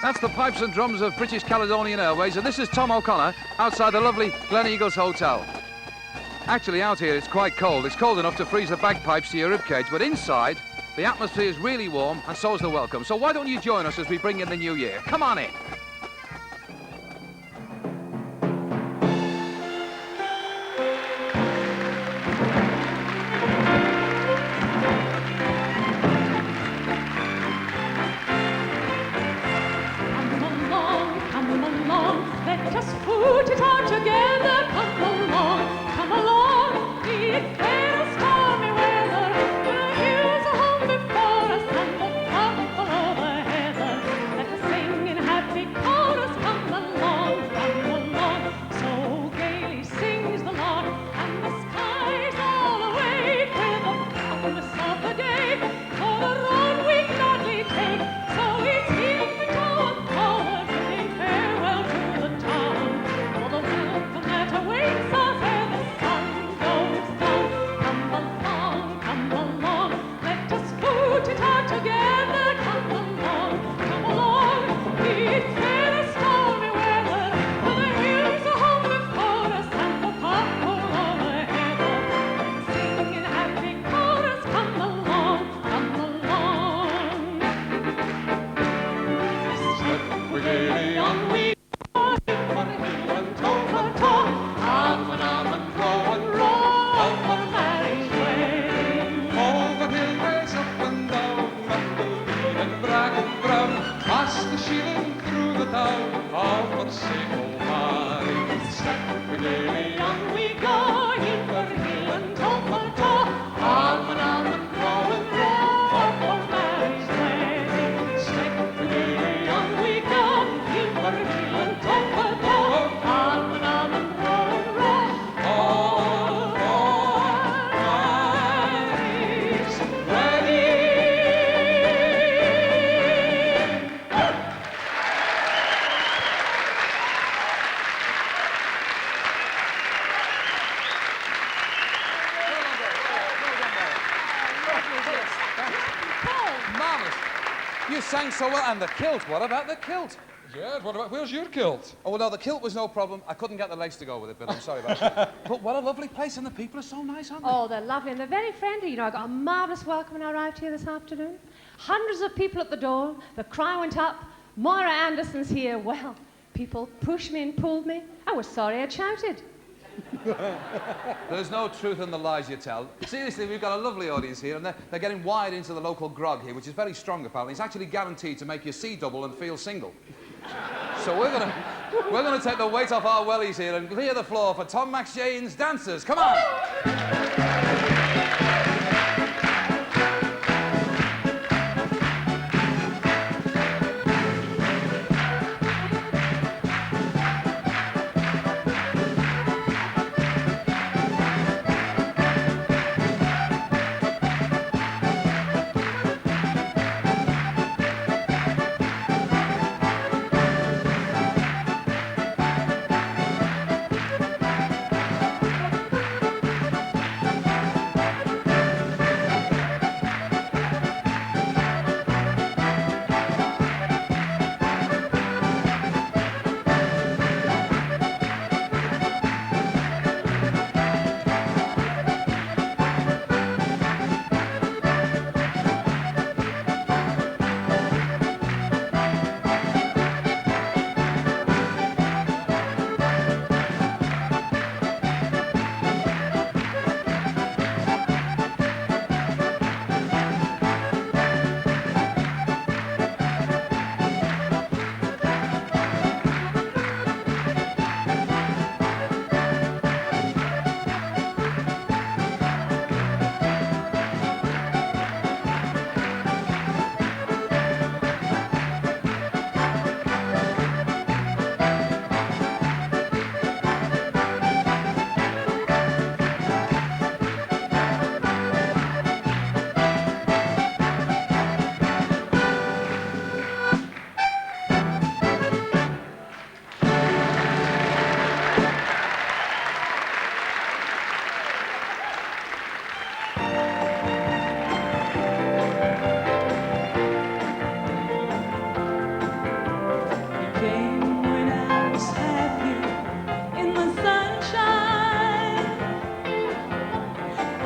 That's the pipes and drums of British Caledonian Airways, and this is Tom O'Connor outside the lovely Glen Eagles Hotel. Actually, out here it's quite cold. It's cold enough to freeze the bagpipes to your ribcage, but inside, the atmosphere is really warm, and so's the welcome. So why don't you join us as we bring in the new year? Come on in. Let us put it all together. Come along, the fair stormy weather. The hills are home before us and the purple overhead. Let us sing in happy chorus. Come along. So gaily sings the lark, and the skies all awake with the promise of the day. For the road we gladly take, so it's in the town forward, bidding farewell to the town. For the welcome that awaits us ere the sun goes down. Come along, let us put it all together. Come along, it's fair stormy weather. For the hills are home before us and the purple overhead. Let's sing in happy chorus. Come along. Step we gaily on we go, for hill and toe for toe, arm and row and row, over the marriage way. Over hill ways up and down, Mumblebee and brag and brown, past the shieling through the town of Forsaken Mine. Step we gaily on We go in for hill and toe for toe, arm and row and row, over the marriage way. Step we gaily on we go, in for hill and toe for toe, arm and row and row, all is ready. Marvellous. You sang so well. And the kilt, what about the kilt? Yeah, what about, where's your kilt? Oh, well, no, the kilt was no problem. I couldn't get the legs to go with it, but I'm sorry about that. But what a lovely place, and the people are so nice, aren't they? Oh, they're lovely and they're very friendly. You know, I got a marvellous welcome when I arrived here this afternoon. Hundreds of people at the door. The cry went up, Moira Anderson's here. Well, people pushed me and pulled me. I was sorry I'd shouted. There's no truth in the lies you tell. Seriously, we've got a lovely audience here, and they're getting wired into the local grog here, which is very strong, apparently. It's actually guaranteed to make you see double and feel single. So we're gonna take the weight off our wellies here and clear the floor for Tom McShane's dancers. Come on!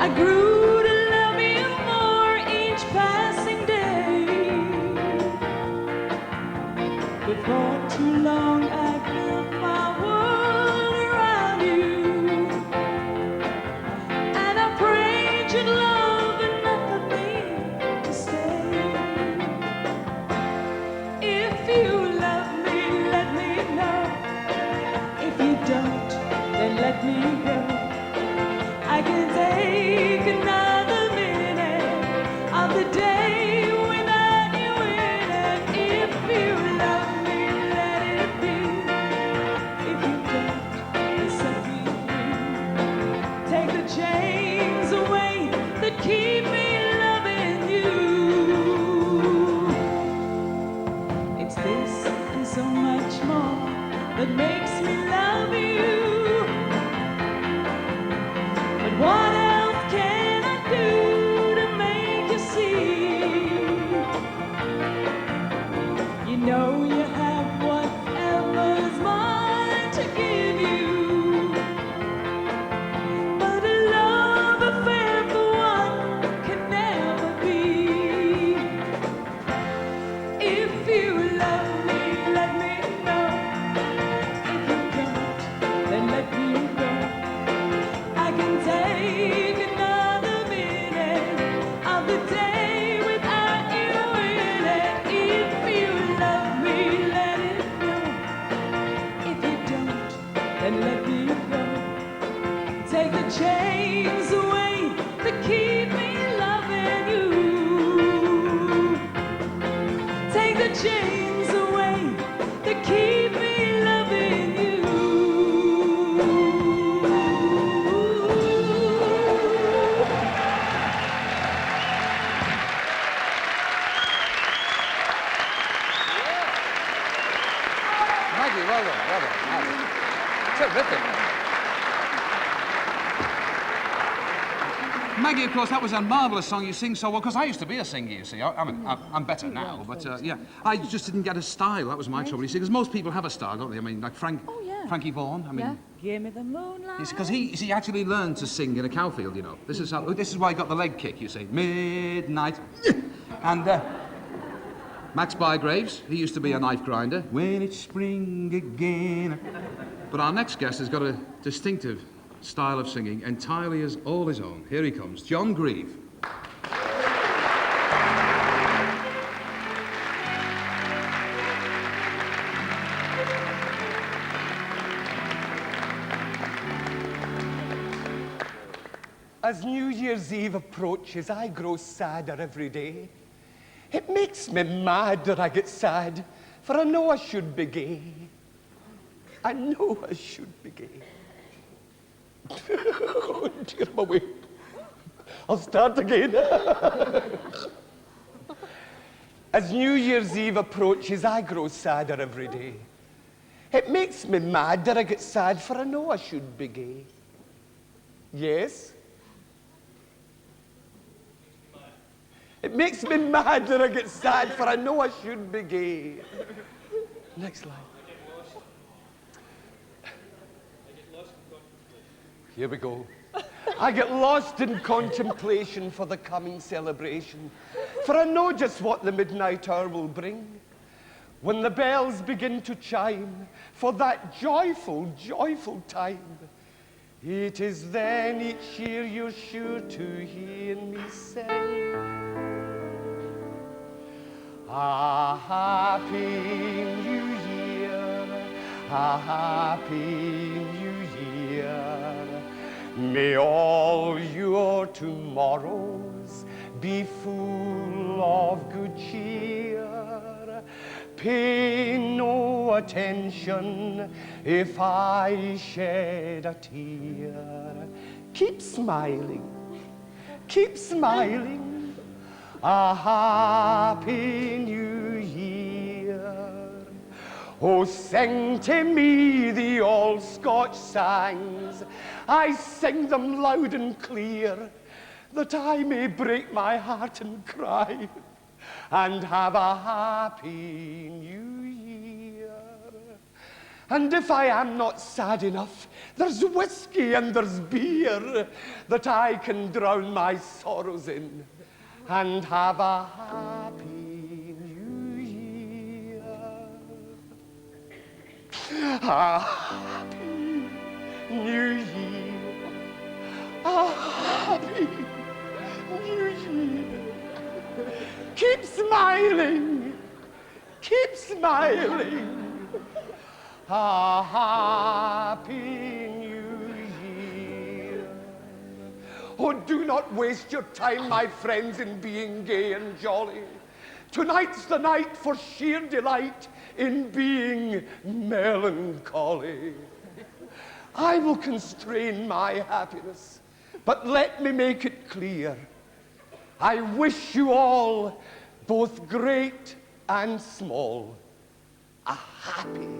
I grew to love you more each passing day. Before too long I built my world around you, and I prayed you'd love enough of me to stay. If you love me, let me know. If you don't, then let me go. I can take another minute of the day without you in it. If you love me, let it be. If you don't, then set me free. Take the chains away that keep me loving you. It's this and so much more that makes me love you. But what else can I do to make you see? You know you have whatever's mine to give you. But a love affair for one can never be. If you love me, let me know. If you don't, then let me go. I can take another minute of the day without you in it. If you love me, let it know. If you don't, then let me go. Take the chains away that keep me loving you. Take the chains away that keep me loving you. Maggie, well done, Maggie. Terrific. Maggie, of course, that was a marvellous song. You sing so well, because I used to be a singer, you see. I'm better now, but yeah. I just didn't get a style. That was my trouble, you see, because most people have a style, don't they? I mean, like Frankie Vaughan, I mean... Yeah. Give me the moonlight. Because he actually learned to sing in a cowfield, you know. This is why he got the leg kick, you see. Midnight. And Max Bygraves, he used to be a knife grinder. When it's spring again. But our next guest has got a distinctive style of singing, entirely all his own. Here he comes, John Grieve. As New Year's Eve approaches, I grow sadder every day. It makes me mad that I get sad, for I know I should be gay. I know I should be gay. Oh, dear, I'm away. I'll start again. As New Year's Eve approaches, I grow sadder every day. It makes me mad that I get sad, for I know I should be gay. Yes? It makes me mad that I get sad, for I know I should be gay. Next line. Here we go. I get lost in contemplation for the coming celebration, for I know just what the midnight hour will bring. When the bells begin to chime for that joyful, joyful time, it is then each year you're sure to hear me sing. A happy new year, a happy new year. May all your tomorrows be full of good cheer. Pay no attention if I shed a tear. Keep smiling, keep smiling. A happy new year. Oh, sing to me the old Scotch songs. I sing them loud and clear, that I may break my heart and cry, and have a happy new year. And if I am not sad enough, there's whiskey and there's beer that I can drown my sorrows in and have a happy new year. A happy new year. A happy new year. Keep smiling. Keep smiling. A happy new year. Oh, do not waste your time, my friends, in being gay and jolly. Tonight's the night for sheer delight in being melancholy. I will constrain my happiness, but let me make it clear. I wish you all, both great and small, a happy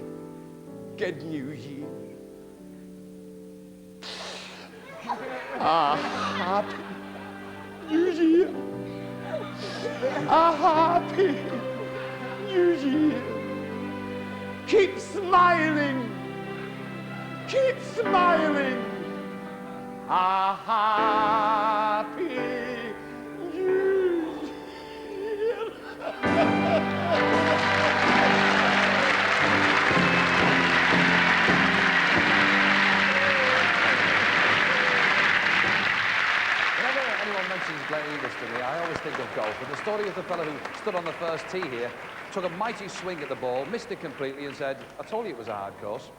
good new year. A happy new year. A happy new year. Keep smiling. Keep smiling. A happy new year. Anyone mentions Glen Eagles to me, I always think of golf. And the story of the fellow who stood on the first tee here, took a mighty swing at the ball, missed it completely and said, I told you it was a hard course.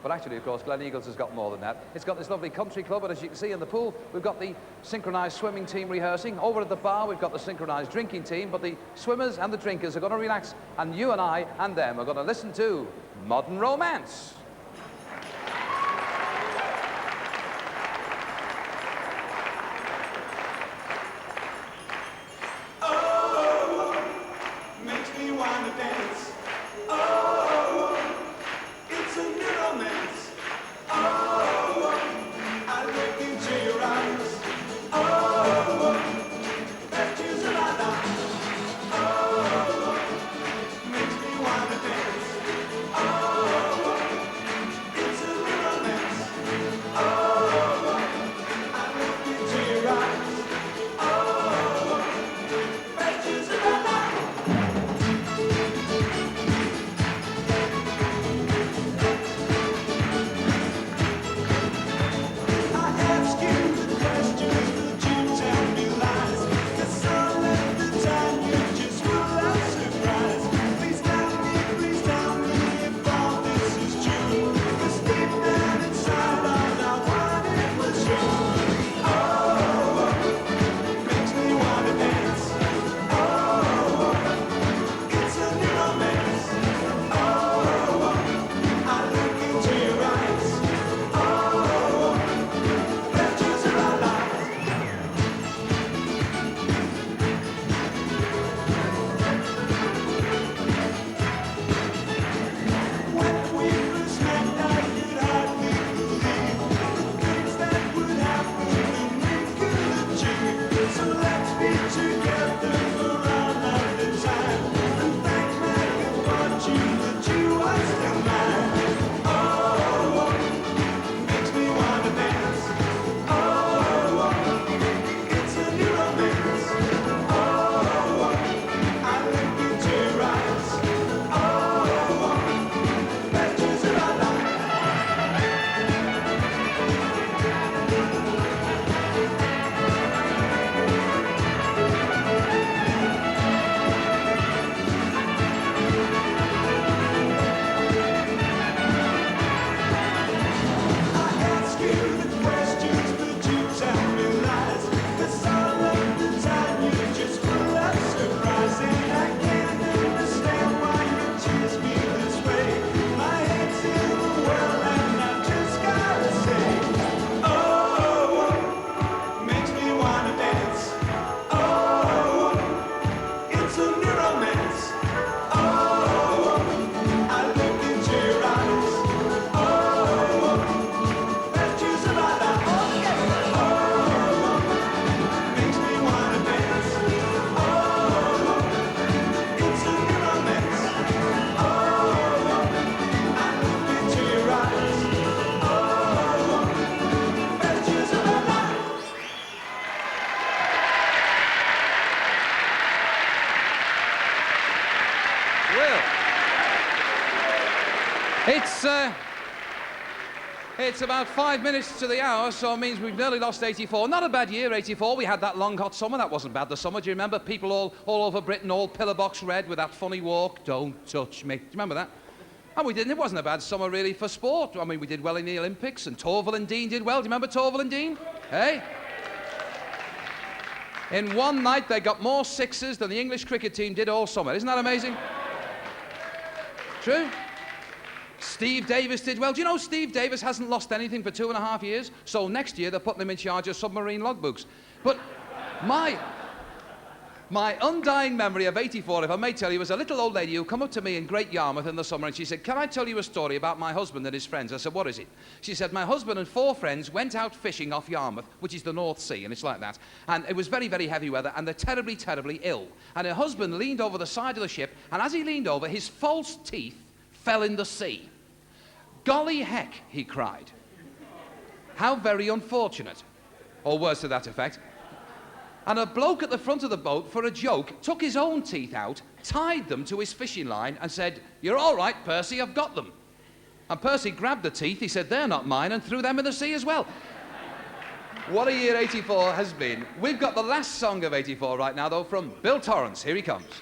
But actually, of course, Glen Eagles has got more than that. It's got this lovely country club, and as you can see in the pool, we've got the synchronised swimming team rehearsing. Over at the bar, we've got the synchronised drinking team, but the swimmers and the drinkers are going to relax, and you and I and them are going to listen to Modern Romance. It's about 5 minutes to the hour, so it means we've nearly lost 84. Not a bad year, 84. We had that long, hot summer. That wasn't bad, the summer. Do you remember? People all over Britain, all pillar box red with that funny walk. Don't touch me. Do you remember that? And we didn't. It wasn't a bad summer, really, for sport. I mean, we did well in the Olympics, and Torval and Dean did well. Do you remember Torval and Dean? Hey? In one night, they got more sixes than the English cricket team did all summer. Isn't that amazing? True? Steve Davis did well. Do you know Steve Davis hasn't lost anything for 2.5 years? So next year, they're putting him in charge of submarine logbooks. But my undying memory of 84, if I may tell you, was a little old lady who come up to me in Great Yarmouth in the summer and she said, "Can I tell you a story about my husband and his friends?" I said, "What is it?" She said, "My husband and 4 friends went out fishing off Yarmouth, which is the North Sea, and it's like that. And it was very, very heavy weather, and they're terribly, terribly ill. And her husband leaned over the side of the ship, and as he leaned over, his false teeth fell in the sea. 'Golly heck,' he cried. 'How very unfortunate.' Or words to that effect. And a bloke at the front of the boat, for a joke, took his own teeth out, tied them to his fishing line, and said, 'You're all right, Percy, I've got them.' And Percy grabbed the teeth, he said, 'They're not mine,' and threw them in the sea as well." What a year 84 has been. We've got the last song of 84 right now, though, from Bill Torrance. Here he comes.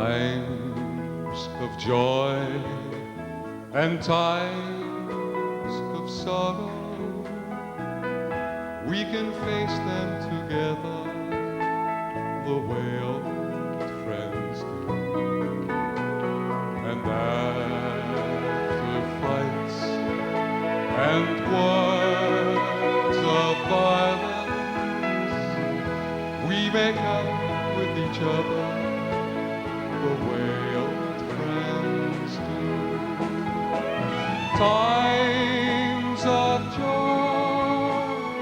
Times of joy and times of sorrow, we can face them together the way old friends do. And after fights and wars of violence, we make up with each other the way old friends do. Times of joy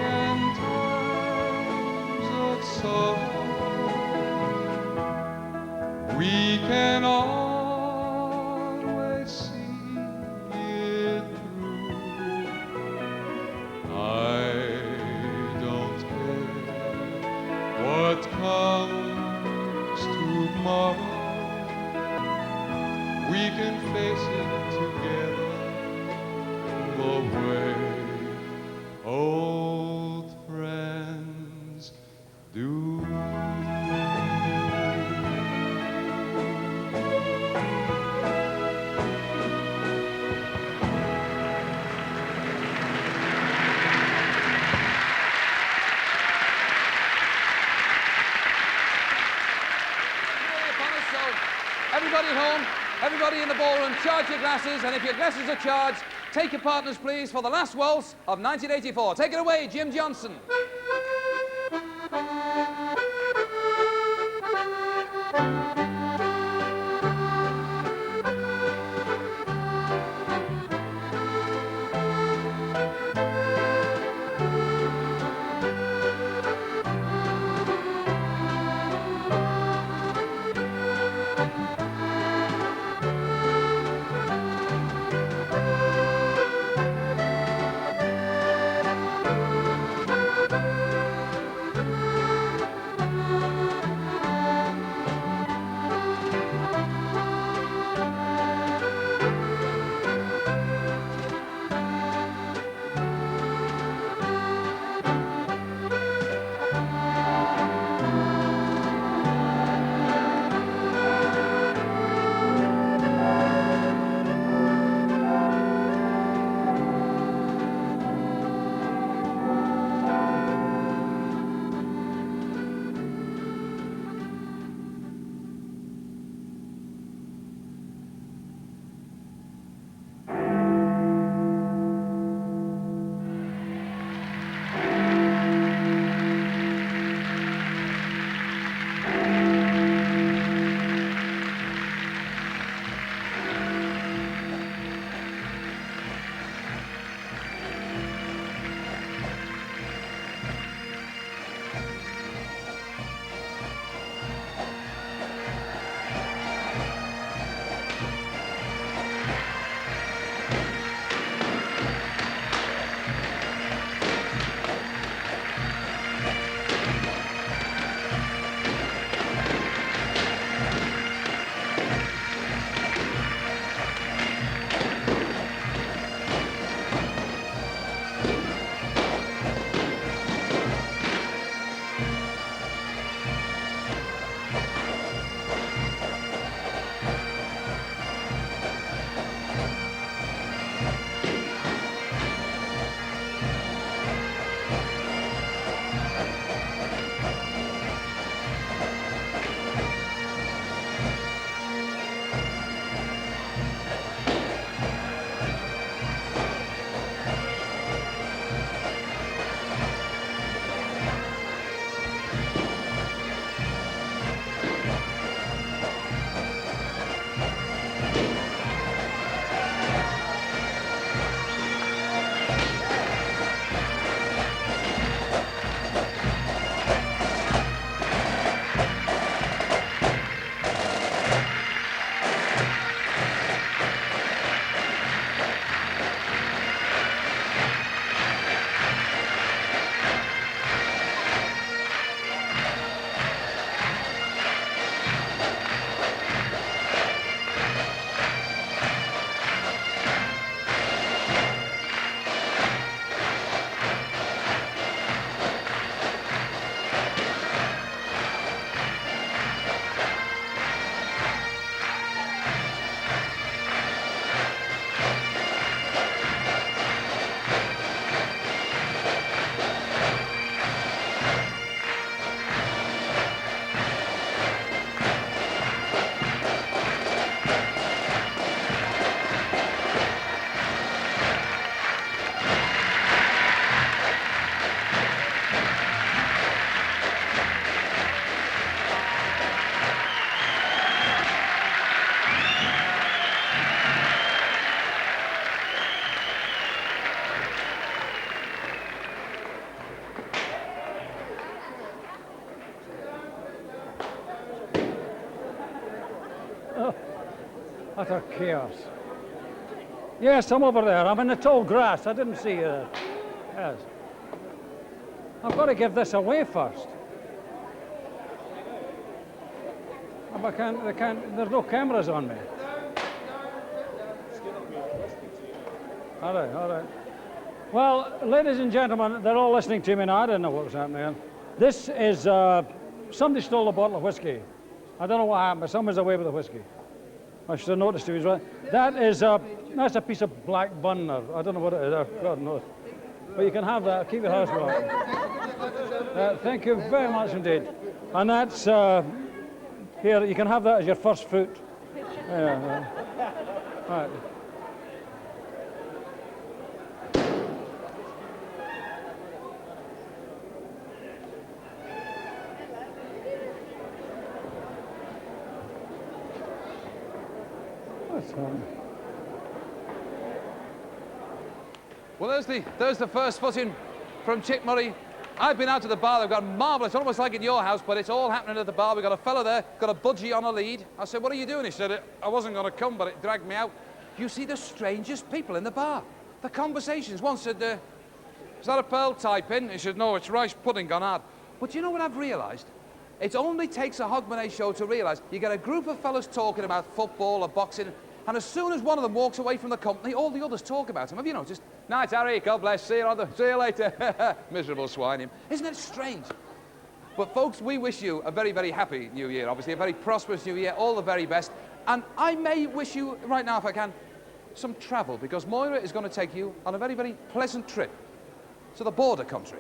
and times of sorrow, we can always see it through. I don't care what comes tomorrow, we can face it together the way old friends do. Everybody at home, everybody in the ballroom, charge your glasses, and if your glasses are charged, take your partners, please, for the last waltz of 1984. Take it away, Jim Johnson. Utter chaos. Yes, I'm over there. I'm in the tall grass. I didn't see you there. Yes. I've got to give this away first. If I can't, there's no cameras on me. All right, all right. Well, ladies and gentlemen, they're all listening to me now. I didn't know what was happening. This is, somebody stole a bottle of whiskey. I don't know what happened, but someone's away with the whiskey. I should have noticed he was right. That's a piece of black bun, or I don't know what it is. God knows. But you can have that. Keep your house warm. Thank you very much indeed. And that's here. You can have that as your first fruit. Yeah. Right. Well, there's the first footing from Chick Murray. I've been out to the bar. They've got marvellous, almost like in your house, but it's all happening at the bar. We've got a fella there, got a budgie on a lead. I said, what are you doing? He said, I wasn't going to come, but it dragged me out. You see the strangest people in the bar. The conversations. One said, is that a pearl type-in? He said, no, it's rice pudding gone hard. But you know what I've realised? It only takes a Hogmanay show to realise you get a group of fellas talking about football or boxing, and as soon as one of them walks away from the company, all the others talk about him. Have you noticed? Night, Harry, God bless, see you later. Miserable swine him. Isn't it strange? But folks, we wish you a very, very happy New Year, obviously, a very prosperous New Year, all the very best. And I may wish you, right now if I can, some travel, because Moira is going to take you on a very, very pleasant trip to the border country.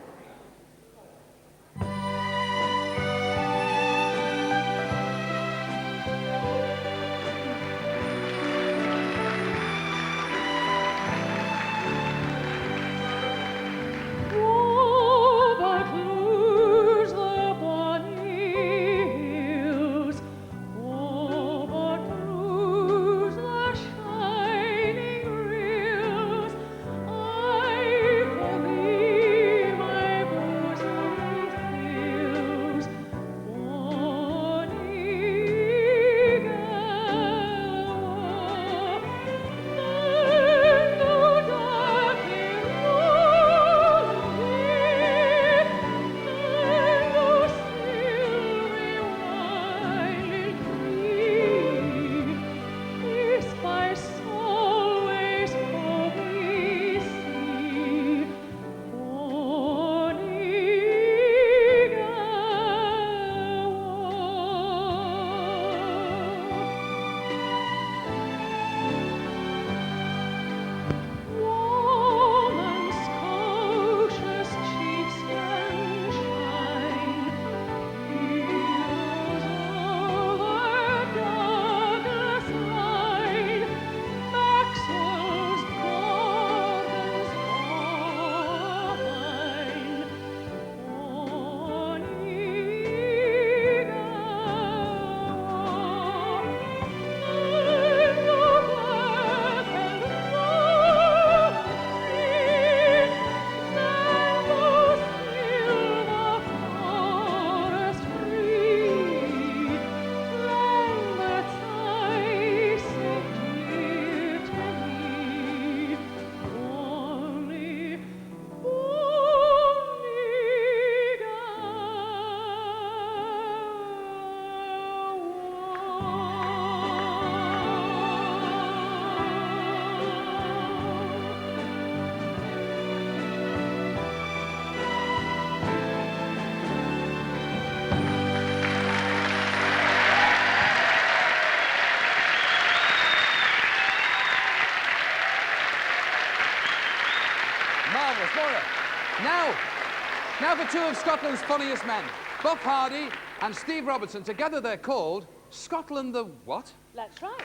Now for two of Scotland's funniest men, Buck Hardy and Steve Robertson. Together they're called Scotland the what? That's right.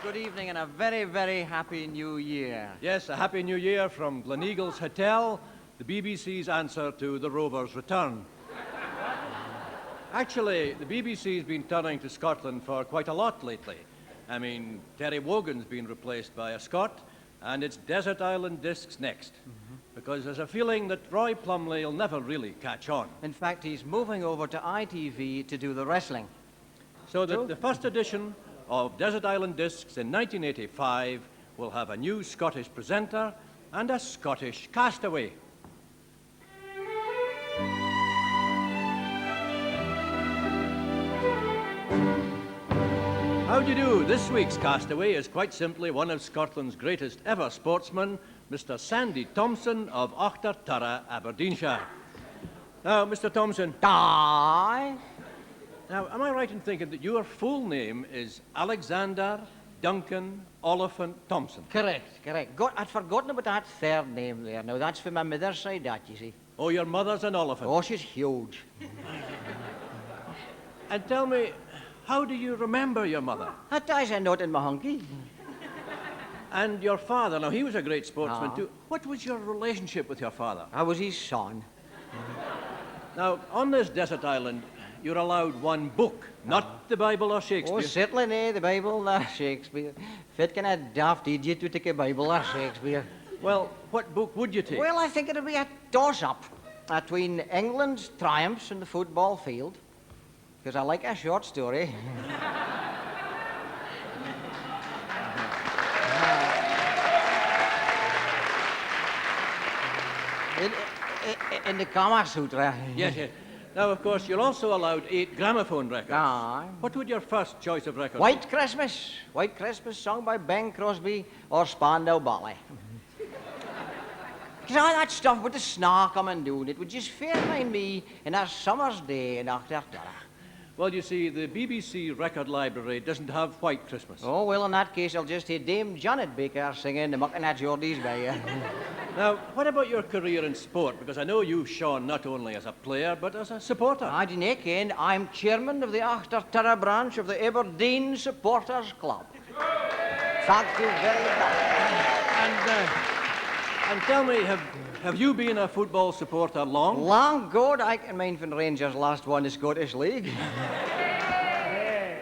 Good evening and a very, very happy new year. Yes, a happy new year from Gleneagles Hotel, the BBC's answer to the Rovers' return. Actually, the BBC's been turning to Scotland for quite a lot lately. I mean, Terry Wogan's been replaced by a Scot, and it's Desert Island Discs next. Because there's a feeling that Roy Plumley will never really catch on. In fact, he's moving over to ITV to do the wrestling. So that the first edition of Desert Island Discs in 1985 will have a new Scottish presenter and a Scottish castaway. How do you do? This week's castaway is quite simply one of Scotland's greatest ever sportsmen, Mr. Sandy Thompson of Auchterturra, Aberdeenshire. Now, Mr. Thompson. Aye. Now, am I right in thinking that your full name is Alexander Duncan Oliphant Thompson? Correct, correct. I'd forgotten about that third name there. Now, that's for my mother's side, that, you see. Oh, your mother's an elephant. Oh, she's huge. And tell me, how do you remember your mother? That ties a note in my hunky. And your father, now he was a great sportsman too. What was your relationship with your father? I was his son. Now, on this desert island, you're allowed one book, not the Bible or Shakespeare. Oh, certainly nae, the Bible nor Shakespeare. Fit kind of daft idiot to take a Bible or Shakespeare. Well, what book would you take? Well, I think it'll be a toss-up between England's triumphs in the football field, because I like a short story. In the Kama Sutra. Yes, yes. Now, of course, you're also allowed 8 gramophone records. Aye. What would your first choice of record White Christmas. White Christmas, sung by Bing Crosby or Spandau Ballet. Because all that stuff with the snaw coming down, it would just fair mind me in a summer's day in Auchterturra. Well, you see, the BBC record library doesn't have White Christmas. Oh, well, in that case, I'll just hear Dame Janet Baker singing the Mucking at Geordie's Bay. Now, what about your career in sport? Because I know you've shone not only as a player, but as a supporter. I dinna ken, I'm chairman of the Auchterturra branch of the Aberdeen Supporters Club. Thank you very much. And tell me, have you been a football supporter long? Long good, I can mind when Rangers last won the Scottish League.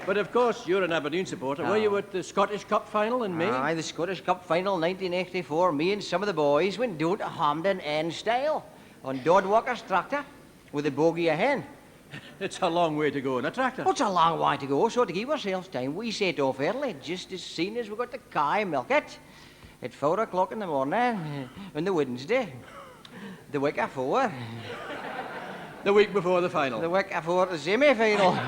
But of course, you're an Aberdeen supporter. Were you at the Scottish Cup final in May? Aye, the Scottish Cup final 1984. Me and some of the boys went down to Hampden End style on Dodd Walker's tractor with a bogey ahead. It's a long way to go in a tractor. Oh, it's a long way to go, so to give ourselves time, we set off early, just as soon as we got the Kye Milket at 4 o'clock in the morning on the Wednesday, the week afore. The week before the final. The week afore the semi-final.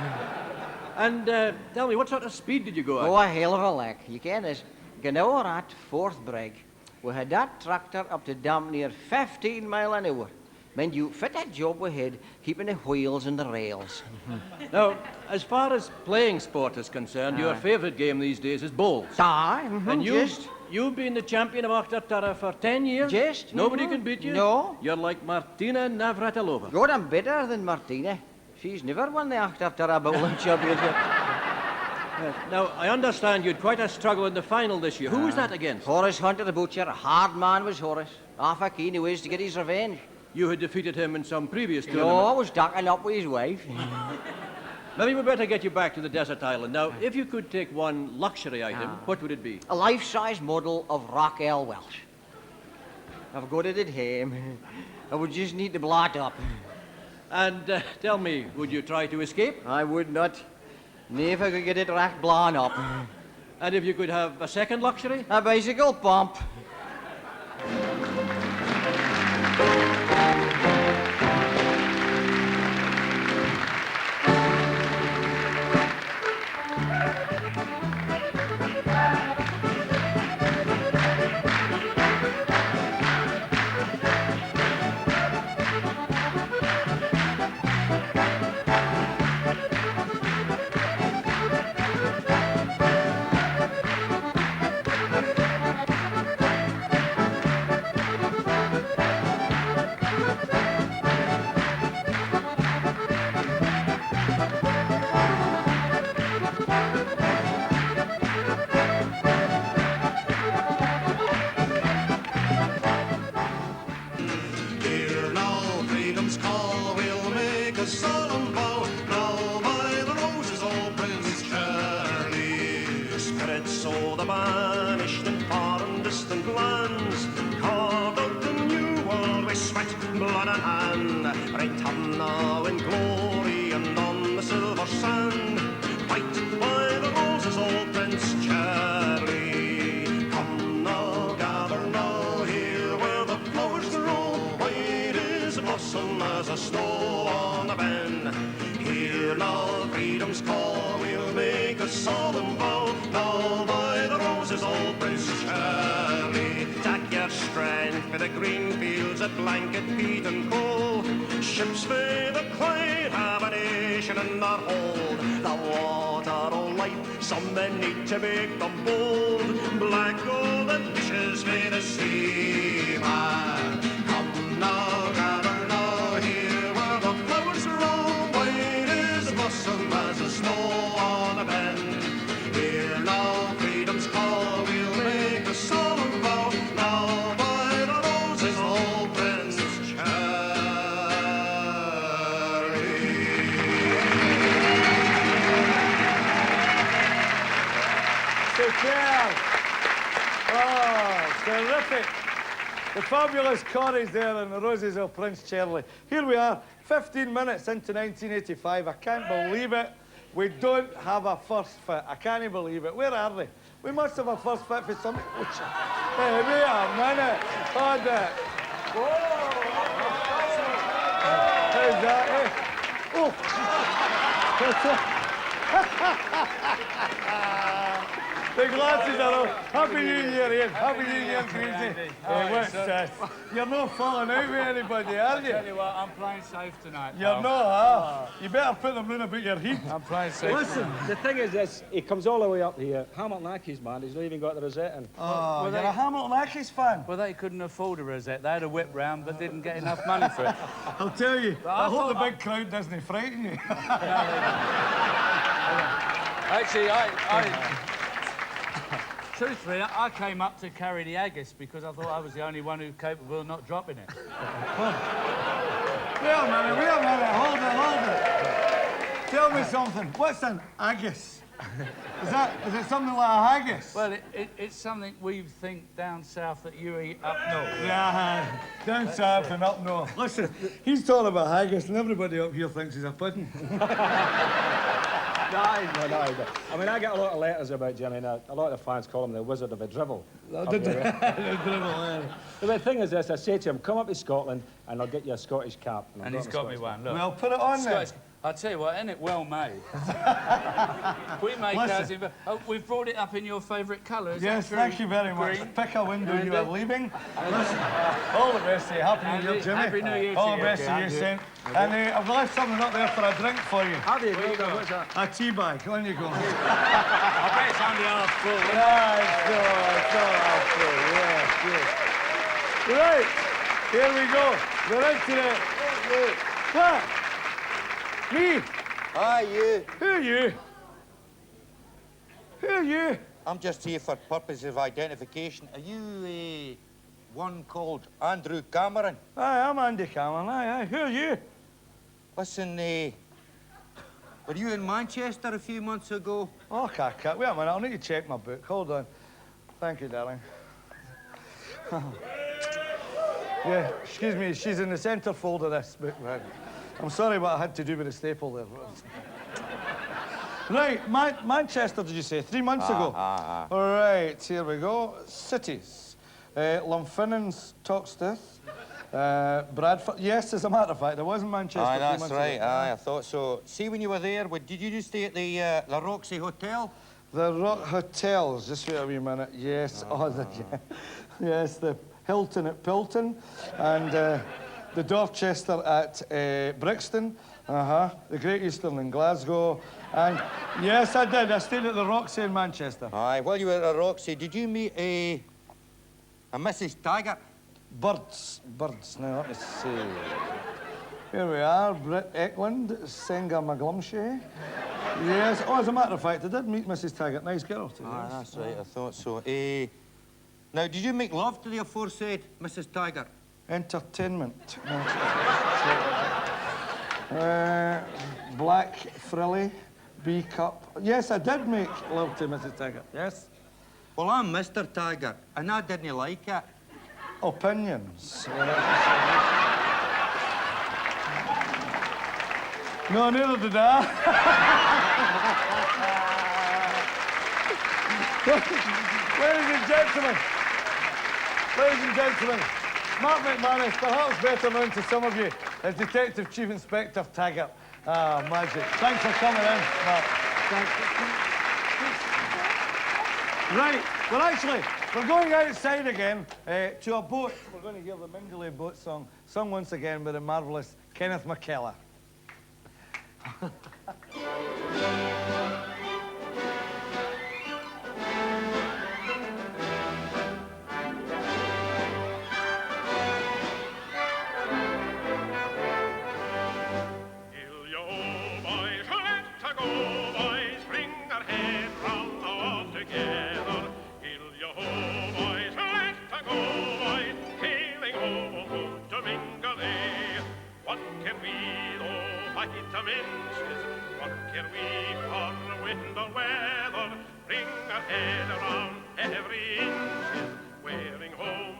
And tell me, what sort of speed did you go at? Oh, a hell of a lick. You ken this. Genau at Fourth Brig, we had that tractor up to damn near 15 mile an hour. Mind you, fit that job we had, keeping the wheels and the rails. Now, as far as playing sport is concerned, your favourite game these days is bowls. Aye, And you've been the champion of Auchterturra for 10 years? Just. Nobody can beat you? No. You're like Martina Navratilova. God, I'm better than Martina. She's never won the Auchterturra bowling championship. Now, I understand you had quite a struggle in the final this year. Who was that against? Horace Hunter the butcher, a hard man was Horace. Half a keen he was to get his revenge. You had defeated him in some previous No, tournament. I was docking up with his wife. Maybe we better get you back to the desert island. Now, if you could take one luxury item, what would it be? A life-size model of Raquel Welch. I've got it at home. I would just need to blot up. And tell me, would you try to escape? I would not. Never could get it racked blown up. And if you could have a second luxury? A bicycle pump. Hear now freedom's call, we'll make a solemn vow. Now by the roses, O Prince Charlie, spread so the banished in far and distant land. freedom's call, we'll make a solemn vow. Now by the roses, old Prince Charlie, tack your strength for the green fields at Blanket, Peat and Coal. Ships for the Clyde have a nation in their hold. The water o' life, some men need to make them bold. Black gold and dishes for the seaman. Come now, gather now, here where the flowers grow. White as blossom as the snow on a bend. Here now, freedom's call, we'll make a solemn vow. Now by the roses, old Prince Charlie. Superb! Oh, terrific! The fabulous Corries there and the Roses of Prince Charlie. Here we are, 15 minutes into 1985. I can't believe it. We don't have a first fit. I can't believe it. Where are they? We must have a first fit for something. Hey, wait a minute. Hold it. Whoa! How's that? Eh? Oh! The glasses are on. Happy New Year, Ian. Happy New Year, Greasy. What's this? You're not falling out with anybody, are you? Tell you what, I'm playing safe tonight. You're not, huh? You better put them round about your heat. I'm playing safe. Listen, the thing is this, he comes all the way up here. Hamilton Accies, man, he's not even got the rosette in. Oh, you're a Hamilton Accies fan? Well, they couldn't afford a rosette. They had a whip round, but didn't get enough money for it. I'll tell you, I hope the big crowd doesn't frighten you. Actually, truthfully, I came up to carry the haggis because I thought I was the only one who was capable of not dropping it. Wait a minute, hold it. Tell me something. What's an haggis? Is it something like a haggis? Well, it's something we think down south that you eat up north. Yeah, down south and up north. Listen, he's talking about haggis and everybody up here thinks he's a pudding. No. I mean, I get a lot of letters about Jimmy now. A lot of the fans call him the Wizard of a Drivel. The drivel, The thing is this, I say to him, come up to Scotland and I'll get you a Scottish cap. And he's got me one, look. Well, put it on then. I'll tell you what, isn't it well made? We make ours in... Oh, we've brought it up in your favourite colours. Yes, thank you very much. Green. Pick a window you are leaving. Listen, all the best to you. Happy New Year, Jimmy. Happy New Year to all you. the best to you, Saint. And I've left something up there for a drink for you. How do you go? What's that? A tea bag. On you go. I bet it's only half full. Yeah, it's all half full. Yes. Right, here we go. We're into it. What? Me? Hi, you. Who are you? Who are you? I'm just here for purposes of identification. Are you one called Andrew Cameron? Aye, I'm Andy Cameron. Aye. Who are you? Listen, were you in Manchester a few months ago? Oh, cat. Wait a minute, I'll need to check my book. Hold on. Thank you, darling. Yeah, excuse me, she's in the centre fold of this book, man. I'm sorry what I had to do with the staple there. Right, Manchester, did you say? 3 months ago? All right, here we go. Cities. Lunfinnans, Toxteth, Bradford. Yes, as a matter of fact, I was in Manchester. Aye, 3 that's months right. ago. Aye, I thought so. See, when you were there, did you just stay at the Roxy Hotel? The Rock Hotels, just wait a wee minute. Yes, yes, the Hilton at Pilton, and the Dorchester at Brixton, the Great Eastern in Glasgow, and yes, I did. I stayed at the Roxy in Manchester. Aye, while you were at Roxy, did you meet a Mrs. Taggart? Birds. Now, let me see. Here we are, Britt Eklund, Senga McGlumshay. Yes, oh, as a matter of fact, I did meet Mrs. Taggart. Nice girl, too. Aye, that's right, I thought so. Now, did you make love to the aforesaid Mrs. Taggart? Entertainment. Black Frilly, B Cup. Yes, I did make love to Mrs. Taggart, yes. Well, I'm Mr. Taggart, and I didn't like it. Opinions. No, neither did I. Ladies and gentlemen, Mark McManus, perhaps better known to some of you as Detective Chief Inspector Taggart. Ah, magic. Thanks for coming in. Well, right, well, actually, we're going outside again to a boat. We're going to hear the Mingley boat song, sung once again by the marvellous Kenneth McKellar. What care we for wind or weather? Bring our head around every inch, wearing home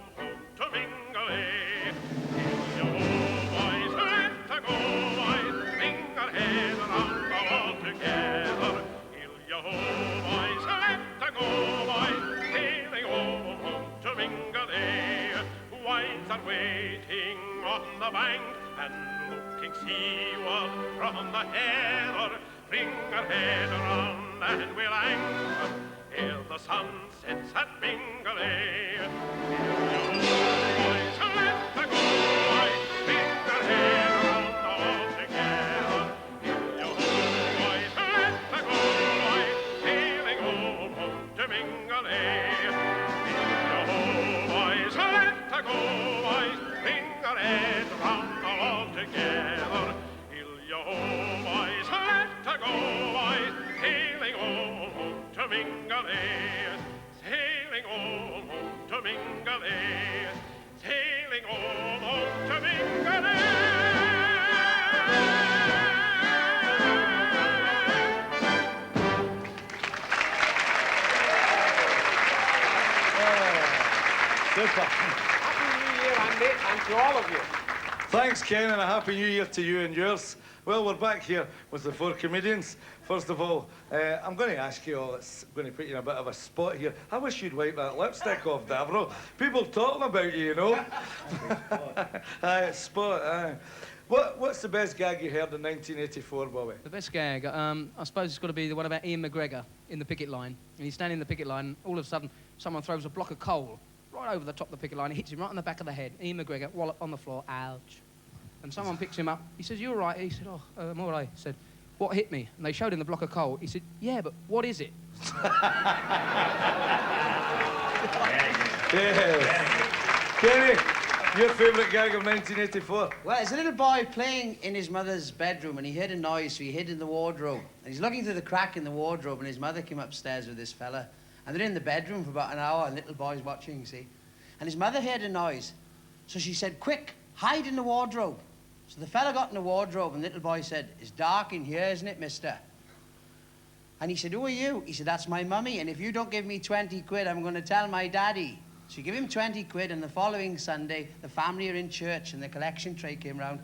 to Mingalay. Yo, boys, let's go, boys, bring our head around all together. Yo, boys, let's go, boys, sailing home to Mingalay. Wives are waiting on the bank and looking seaward from the heather. Bring our head around and we'll anchor ere the sun sets at Mingalay. Boys, let's go, boys, bring our head around all together. Boys, let's go, boys, sailing home to Mingalay. Boys, let's go, boys, bring our head around all together. Yo, boys, let's go, boys, sailing home to Mingalay, sailing home to Mingalay, sailing home to Mingalay. Super. Happy New Year, Andy, and to all of you. Thanks, Ken, and a Happy New Year to you and yours. Well, we're back here with the four comedians. First of all, I'm going to ask you all, it's going to put you in a bit of a spot here. I wish you'd wipe that lipstick off, Davro. People talking about you, you know. Aye, spot, aye. What's the best gag you heard in 1984, Bobby? The best gag, I suppose it's got to be the one about Ian McGregor in the picket line. And he's standing in the picket line, and all of a sudden, someone throws a block of coal right over the top of the picket line. It hits him right on the back of the head. Ian McGregor, wallop on the floor, ouch. And someone picks him up. He says, "You all right?" He said, "Oh, I'm all right." He said, "What hit me?" And they showed him the block of coal. He said, "Yeah, but what is it?" Yes. Kenny, your favourite gag of 1984? Well, there's a little boy playing in his mother's bedroom and he heard a noise, so he hid in the wardrobe. And he's looking through the crack in the wardrobe and his mother came upstairs with this fella. And they're in the bedroom for about an hour and little boy's watching, you see. And his mother heard a noise. So she said, "Quick, hide in the wardrobe." So the fella got in the wardrobe and little boy said, "It's dark in here, isn't it, mister?" And he said, "Who are you?" He said, "That's my mummy, and if you don't give me 20 quid, I'm going to tell my daddy." So you give him 20 quid, and the following Sunday, the family are in church, and the collection tray came round.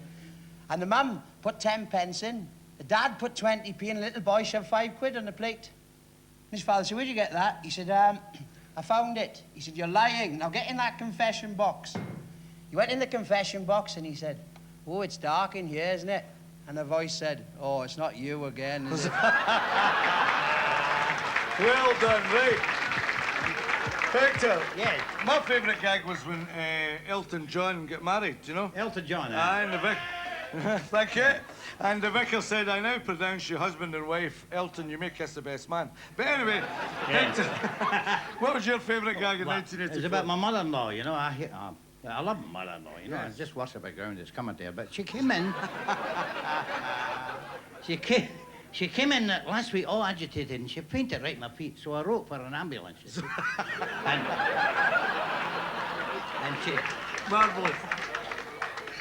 And the mum put 10 pence in, the dad put 20p, and the little boy shoved 5 quid on the plate. And his father said, "Where'd you get that?" He said, "I found it." He said, "You're lying. Now get in that confession box." He went in the confession box, and he said, "Oh, it's dark in here, isn't it?" And a voice said, "Oh, it's not you again, is it?" Well done, right. Hector. Yeah. My favourite gag was when Elton John got married, do you know? Elton John, Aye, and the vicar... Thank you. And the vicar said, "I now pronounce you husband and wife. Elton, you may kiss the best man." But anyway, Hector, what was your favourite gag in 1984? It's about my mother-in-law, you know. I love my mother-in-law, you know. It's just what's the background that's coming there. But she came in. She came in last week all agitated and she fainted right in my feet. So I wrote for an ambulance. You see. and she... Marvellous.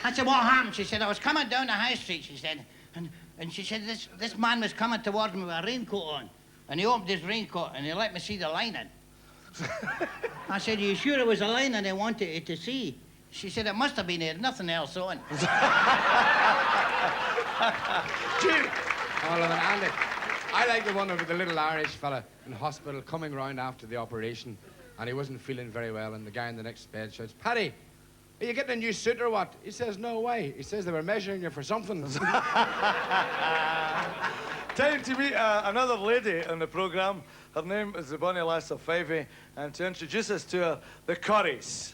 I said, "What happened?" She said, "I was coming down the high street," she said. And she said, this man was coming towards me with a raincoat on. And he opened his raincoat and he let me see the lining. I said, "Are you sure it was a lining they wanted you to see?" She said, "It must have been there, nothing else on." Oh, love it, Andy. I like the one of the little Irish fella in hospital coming round after the operation, and he wasn't feeling very well, and the guy in the next bed shouts, "Paddy, Are you getting a new suit or what? He says, no way. He says they were measuring you for something. Time to meet another lady in the programme. Her name is the Bonnie Lass of Fivey, and to introduce us to her, the Curries.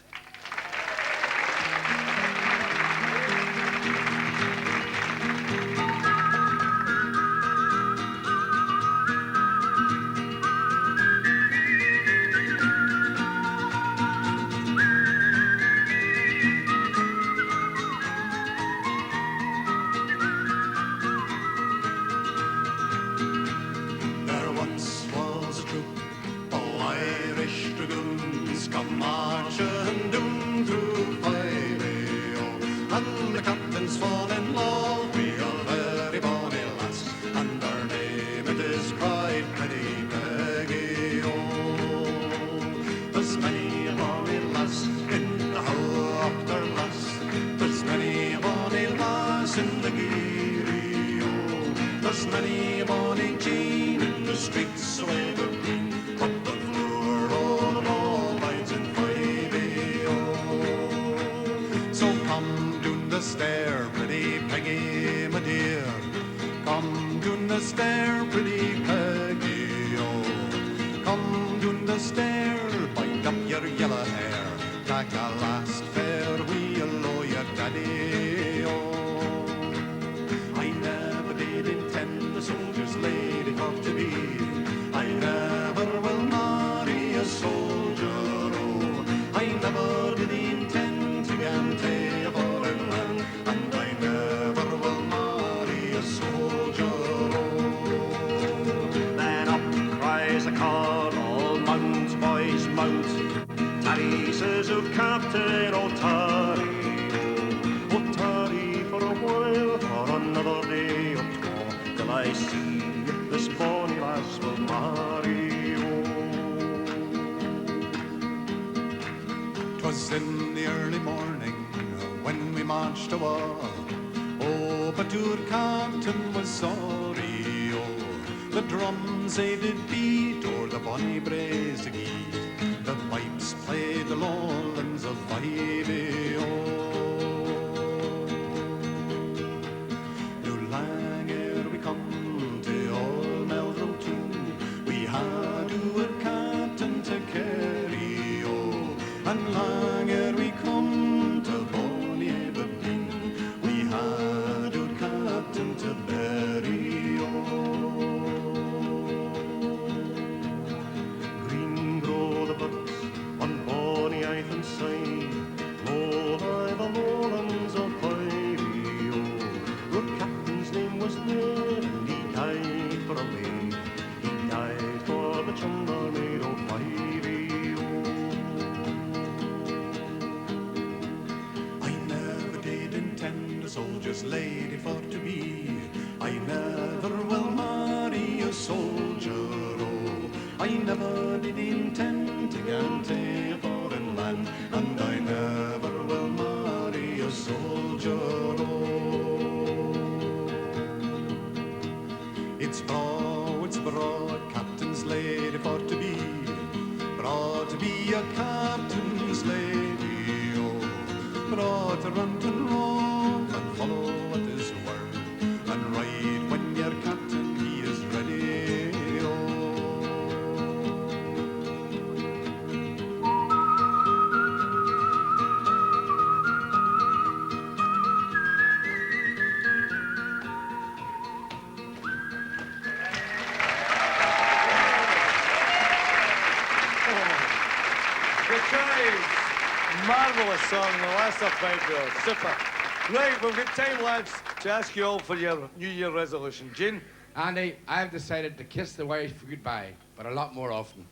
There once was a troop of Irish dragoons come marching down through Fivey, and the captain's fall in love with a very bonny lass, and her name it is cried Pretty Peggy, There's many a bonny lass in the Hoctor lass, there's many a bonny lass in the Geary, there's many a bonny Jean in the streets of Aberdeen, but the floor on all lines in Fivey, So come down the stair, pretty Peggy, my dear. Come down the stair, pretty Peggy, Come down the stair, bind up your yellow hair, take a last farewell, oh, your daddy, I never did intend the soldier's lady for to be. I never will marry a soldier, I never did intend to guarantee a foreign land, and I never will marry a soldier, Then up cries a call, mount, boys, mount. Tarry, says of Captain O'Tarry, O'Tarry for a while, for another day or two, till I see if this bonny lass will marry. 'Twas in the early morning when we marched to war, but our captain was sorry, The drums they did beat o'er the bonny braes agate, the pipes played the lowlands of Fivey, No langer we come to old Meldrum too, we had our captain to carry, and langer we come to bonny Aberdeen, we had our captain to bury, Green grow the buds on bonny Ithan side, low lie the lowlands of Fivey, Our captain's name was Ned, and he died for a maid, he died for the chambermaid of Fivey, I never did intend a soldier's lady for to be, I never will marry a soldier, I never did intend to guarantee a foreign land, and I never will marry a soldier, It's broad, captain's lady for to be, broad to be a captain's lady, broad to run to rove and follow at his word, and ride when your captain he is ready, The Curries. Marvellous song, the last of Fivey, super. Right, we've got time, lads, to ask you all for your New Year resolution. Gene? Andy, I have decided to kiss the wife goodbye, but a lot more often.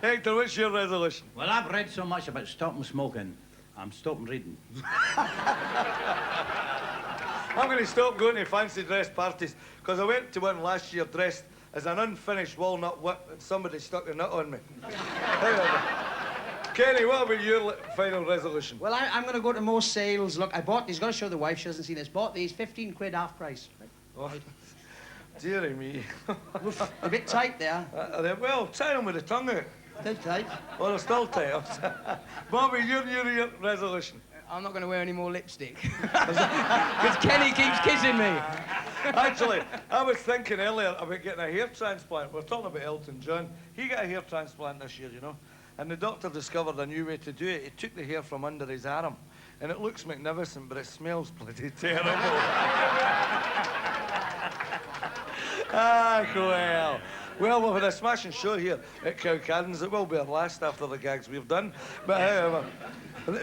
Hector, what's your resolution? Well, I've read so much about stopping smoking, I'm stopping reading. I'm going to stop going to fancy dress parties, because I went to one last year dressed as an unfinished walnut whip, and somebody stuck a nut on me. Kenny, what about your final resolution? Well, I'm going to go to most sales. Look, I bought these. Got to show the wife. She hasn't seen this. Bought these 15 quid half price. Oh, dearie me. A bit tight there. Well, tie them with the tongue out. Too tight. Oh, they're still tight. Bobby, your New Year resolution. I'm not going to wear any more lipstick. Because Kenny keeps kissing me. Actually, I was thinking earlier about getting a hair transplant. We're talking about Elton John. He got a hair transplant this year, you know. And the doctor discovered a new way to do it. He took the hair from under his arm. And it looks magnificent, but it smells bloody terrible. Well. Well, we've had a smashing show here at Cowcaddens. It will be our last after the gags we've done. But however,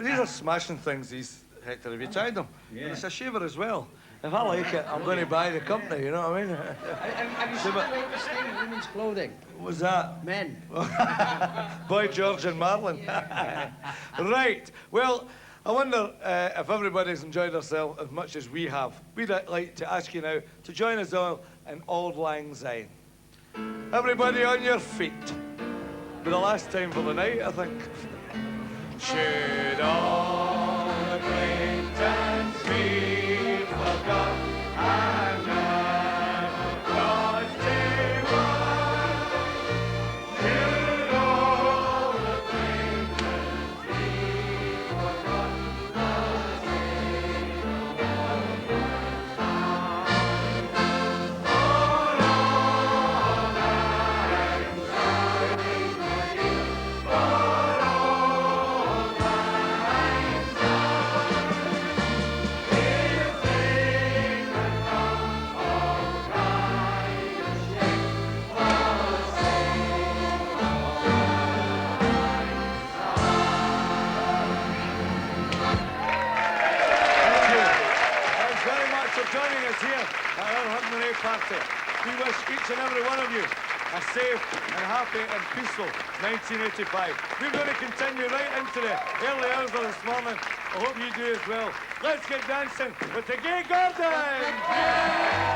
these are smashing things, these, Hector. Have you tried them? Yeah. And it's a shaver as well. If I like it, I'm going to buy the company, you know what I mean? Have you seen the latest thing in women's clothing? What was that? Men. Boy George and Marlon. Right. Well, I wonder if everybody's enjoyed themselves as much as we have. We'd like to ask you now to join us all in Auld Lang Syne. Everybody on your feet. For the last time for the night, I think. Should all acquaintance be forgot and never brought to mind? Should all acquaintance be forgot the same party. We wish each and every one of you a safe and happy and peaceful 1985. We're going to continue right into the early hours of this morning. I hope you do as well. Let's get dancing with the Gay Gordons! Yeah!